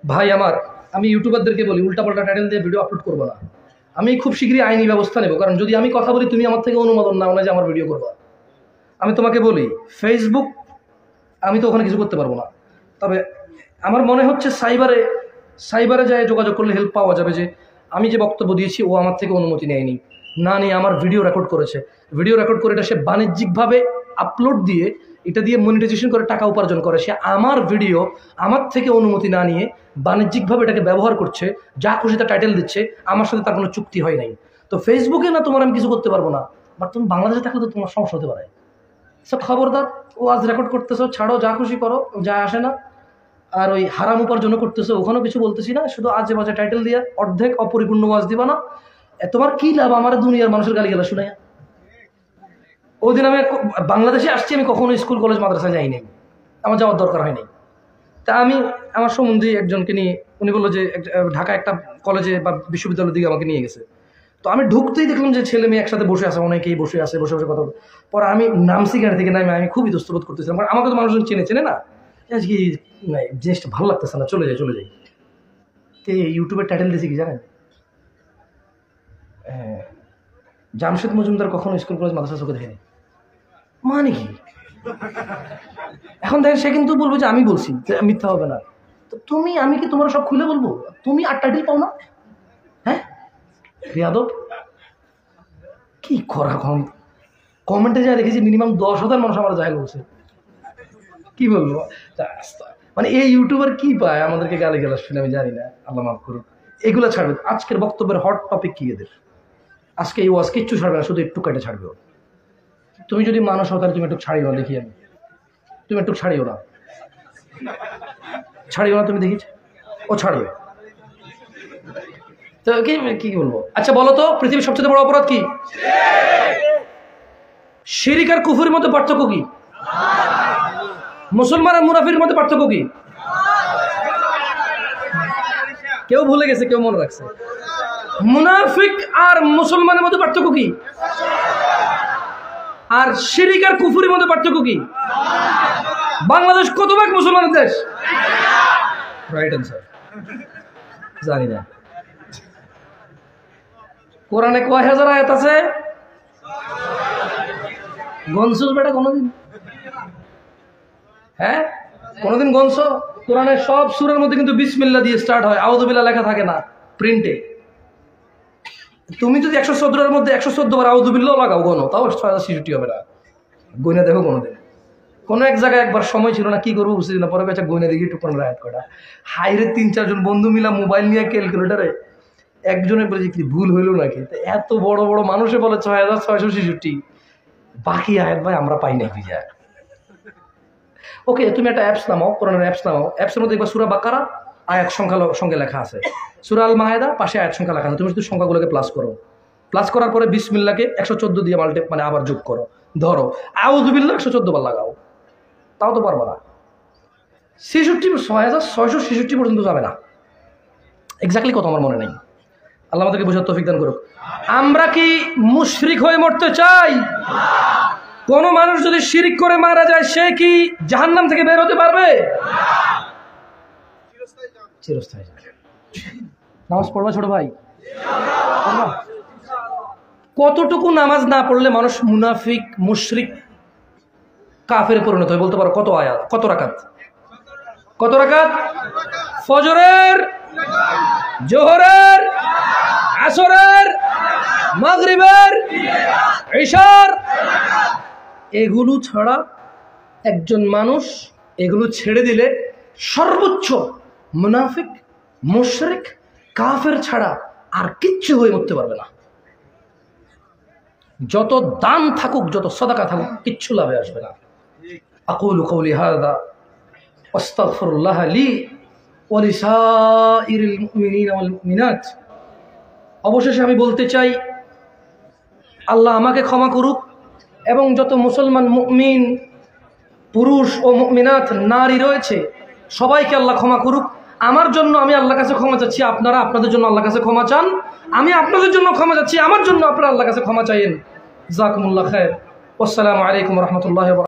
ভাই আমার, আমি ইউটিউবারদেরকে বলি উল্টাপাল্টা টাইটেল দিয়ে ভিডিও আপলোড করবো না। আমি খুব শীঘ্রই আইনি ব্যবস্থা নেব, কারণ যদি আমি কথা বলি তুমি আমার থেকে অনুমোদন নাও না যে আমার ভিডিও করবা। আমি তোমাকে বলি ফেসবুক, আমি তো ওখানে কিছু করতে পারবো না। তবে আমার মনে হচ্ছে সাইবারে যায় যোগাযোগ করলে হেল্প পাওয়া যাবে, যে আমি যে বক্তব্য দিয়েছি ও আমার থেকে অনুমতি নেয়নি, না নিয়ে আমার ভিডিও রেকর্ড করেছে। ভিডিও রেকর্ড করে এটা সে বাণিজ্যিকভাবে আপলোড দিয়ে, এটা দিয়ে মনিটাইজেশন করে টাকা উপার্জন করে। সে আমার ভিডিও আমার থেকে অনুমতি না নিয়ে বাণিজ্যিকভাবে এটাকে ব্যবহার করছে, যা খুশি তা টাইটেল দিচ্ছে, আমার সাথে তার কোনো চুক্তি হয় নাই। তো ফেসবুকে না তোমার আমি কিছু করতে পারবো না, বাট তুমি বাংলাদেশে থাকলে তো তোমার সমস্যা হতে পারে। সব খবরদার, ও আজ রেকর্ড করতেছো, ছাড়ো, যা খুশি করো, যা আসে না। আর ওই হারাম উপার্জন করতেছো, ওখানেও কিছু বলতেছি না, শুধু আজে বাজে টাইটেল দিয়ে অর্ধেক অপরিপূর্ণ ওয়াজ দিবা না। তোমার কি লাভ আমার দুনিয়ার মানুষের গালি গালা শুনে? ওই দিন আমি বাংলাদেশে আসছি, আমি কখনো স্কুল কলেজ মাদ্রাসায় যাইনি, আমার যাওয়ার দরকার হয়নি। তা আমি আমার সম্বন্ধী একজনকে নিয়ে, উনি বললো যে ঢাকা একটা কলেজে বা বিশ্ববিদ্যালয়ের দিকে আমাকে নিয়ে গেছে। তো আমি ঢুকতেই দেখলাম যে ছেলে মেয়ে একসাথে বসে আছে, অনেকেই বসে আছে, বসে বসে কথা। পরে আমি নামছি গাড়ি থেকে নামে, আমি খুবই দুস্তবোধ করতেছিলাম, কারণ আমাকে তো মানুষজন চেনে না। আজকে জিনিসটা ভালো লাগতেছে না, চলে যাই। তো ইউটিউবের টাইটেল দিয়েছি কি জানেন? জামশেদ মজুমদার কখনো স্কুল কলেজ মাদ্রাসা চোখে দেখেনি। মানে কি? এখন দেখেন, সে কিন্তু বলবো যে আমি বলছি, যে মিথ্যা হবে না। তো তুমি, আমি কি তোমার সব খুলে বলবো? তুমি আর টাইটেল পাও না? হ্যাঁ বেয়াদব, কি করা? কমেন্টে যা দেখেছি মিনিমাম 10,000 মানুষ আমার জাহেল বলছে। কি বলবো? মানে এই ইউটিউবার কি পায় আমাদেরকে গালি গালাজ শুনে, আমি জানি না, আল্লাহ মাফ করুক। এগুলো ছাড়বে। আজকের বক্তব্যের হট টপিক কি এদের? আজকে এই ওয়াজ কিচ্ছু ছাড়বে না, শুধু একটু কেটে ছাড়বে। তুমি যদি মানুষ হও তাহলে তুমি একটু ছাড়িও না, দেখি আমি। তুমি একটু ছাড়িও না, তুমি দেখিস ও ছাড়বে। তো কি বলবো? আচ্ছা বলো তো, পৃথিবীর সবচেয়ে বড় অপরাধ কি? শিরিক আর কুফরের মধ্যে পার্থক্য কি? মুসলমান আর মুনাফিকের মধ্যে পার্থক্য কি? কেউ ভুলে গেছে, কেউ মনে রাখছে। মুনাফিক আর মুসলমানের মধ্যে পার্থক্য কি? আর শিরিক আর কুফরের মধ্যে পার্থক্য কি? বাংলাদেশ কত ভাগ মুসলমানের দেশ? Right answer. জানি না। কোরআনে কয় হাজার আয়াত আছে? গনসুস বেটা কোনদিন? হ্যাঁ কোনদিন গনস? কোরআনের সব সূরার মধ্যে কিন্তু বিসমিল্লাহ দিয়ে স্টার্ট হয়, আউযু বিল্লাহ লেখা থাকে না প্রিন্টে। তুমি যদি 114 মধ্যে 114 বার আউযু বিল্লাহ লাগাও, গনো, তাও 66 হবে না। গইনা দেখো কোনোদিন। কোনো এক জায়গায় একবার সময় ছিল না, কি করবো বুঝছি না, পরে কাছে গইনা দেখি টুকন রায়াত কটা। হাইরে 3-4 জন বন্ধু মিলা মোবাইল নিয়ে ক্যালকুলেটারে একজনে বলেছে কি ভুল হইল নাকি, এত বড় বড় মানুষে বলে 6666, বাকি আয়াত ভাই আমরা পাই না ভিজা। ওকে, তুমি একটা অ্যাপস নামাও, কোরআনের অ্যাপস নামাও, অ্যাপসের মধ্যে একবার সূরা বাকারা আয়াত সংখ্যা লেখা আছে, সূরা আল মায়েদা পাশে আয়াত সংখ্যা লেখা আছে। তুমি শুধু সংখ্যাগুলোকে প্লাস করো, প্লাস করার পরে বিসমিল্লাহকে 114 দিয়ে মানে আবার যোগ করো, ধরো আউযু বিল্লাহ 114 বার লাগাও, তাও তো পারবো না। 6666 পর্যন্ত যাবে না। এক্স্যাক্টলি কত আমার মনে নেই, আল্লাহ আমাদেরকে বোঝার তৌফিক দান করুক। আমরা কি মুশরিক হয়ে মরতে চাই? কোন মানুষ যদি শিরিক করে মারা যায়, সে কি জাহান্নাম থেকে বের হতে পারবে? চিরস্থায়ী। নামাজ পড়বা ছোট ভাই? কতটুকু নামাজ না পড়লে মানুষ মুনাফিক, মুশরিক, কাফের পরিণত হয় বলতে পারো? কত আয়াত, কত রাকাত? ফজরের, জোহরের, আসরের, মাগরিবের, ইশার, এগুলো ছাড়া একজন মানুষ এগুলো ছেড়ে দিলে সর্বোচ্চ মুনাফিক, মুশরিক, কাফের ছাড়া আর কিচ্ছু হয়ে উঠতে পারবে না। যত দান থাকুক, যত সাদাকা থাকুক, কিচ্ছু লাভে আসবে না। আকুলু কওলি হাযা আস্তাগফিরুল্লাহ লি ওয়া লিসাইরিল মুমিনিনা ওয়াল মুমিনাত। অবশেষে আমি বলতে চাই, আল্লাহ আমাকে ক্ষমা করুক এবং যত মুসলমান মুমিন পুরুষ ও মুমিনাত নারী রয়েছে সবাইকে আল্লাহ ক্ষমা করুক। আমার জন্য আমি আল্লাহর কাছে ক্ষমা চাচ্ছি, আপনারা আপনাদের জন্য আল্লাহর কাছে ক্ষমা চান, আমি আপনাদের জন্য ক্ষমা চাচ্ছি, আমার জন্য আপনারা আল্লাহর কাছে ক্ষমা চাইেন। জাযাকুমুল্লাহ খায়র। আসসালামু আলাইকুম ওয়া রাহমাতুল্লাহি ওয়া বারাকাতুহু।